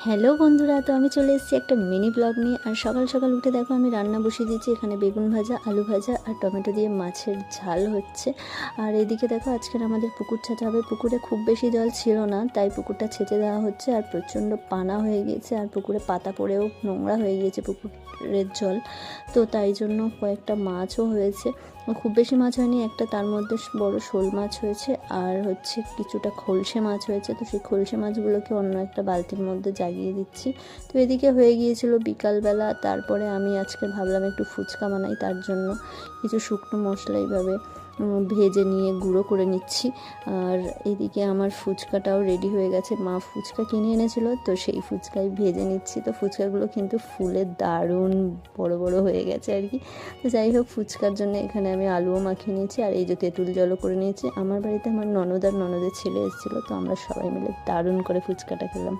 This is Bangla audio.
হ্যালো বন্ধুরা, তো আমি চলে এসেছি একটা মিনি ব্লগ নিয়ে। আর সকাল সকাল উঠে দেখো আমি রান্না বসিয়ে দিয়েছি। এখানে বেগুন ভাজা, আলু ভাজা আর টমেটো দিয়ে মাছের ঝাল হচ্ছে। আর এদিকে দেখো আজকের আমাদের পুকুর ছেঁচা হবে। পুকুরে খুব বেশি জল ছিল না, তাই পুকুরটা ছেঁচে দেওয়া হচ্ছে। আর প্রচণ্ড পানা হয়ে গিয়েছে, আর পুকুরে পাতা পড়েও নোংরা হয়ে গিয়েছে পুকুরের জল। তো তাই জন্য কয়েকটা মাছও হয়েছে, খুব বেশি মাছ হয়নি, একটা তার মধ্যে বড় শোল মাছ হয়েছে আর হচ্ছে কিছুটা খলসে মাছ হয়েছে। তো সেই খলসে মাছগুলোকে অন্য একটা বালতির মধ্যে জাগিয়ে দিচ্ছি। তো এদিকে হয়ে গিয়েছিল বিকালবেলা। তারপরে আমি আজকে ভাবলাম একটু ফুচকা বানাই, তার জন্য কিছু শুকনো মশলা এইভাবে ভেজে নিয়ে গুঁড়ো করে নিচ্ছি। আর এদিকে আমার ফুচকাটাও রেডি হয়ে গেছে। মা ফুচকা কিনে এনেছিল, তো সেই ফুচকাই ভেজে নিচ্ছি। তো ফুচকাগুলো কিন্তু ফুলে দারুণ বড় বড় হয়ে গেছে আর কি। তো যাই হোক, ফুচকার জন্য এখানে আমি আলুও মাখিয়ে নিয়েছি আর এই যে তেঁতুল জলও করে নিয়েছি। আমার বাড়িতে আমার ননদ আর ননদের ছেলে এসেছিলো, তো আমরা সবাই মিলে দারুণ করে ফুচকাটা খেলাম।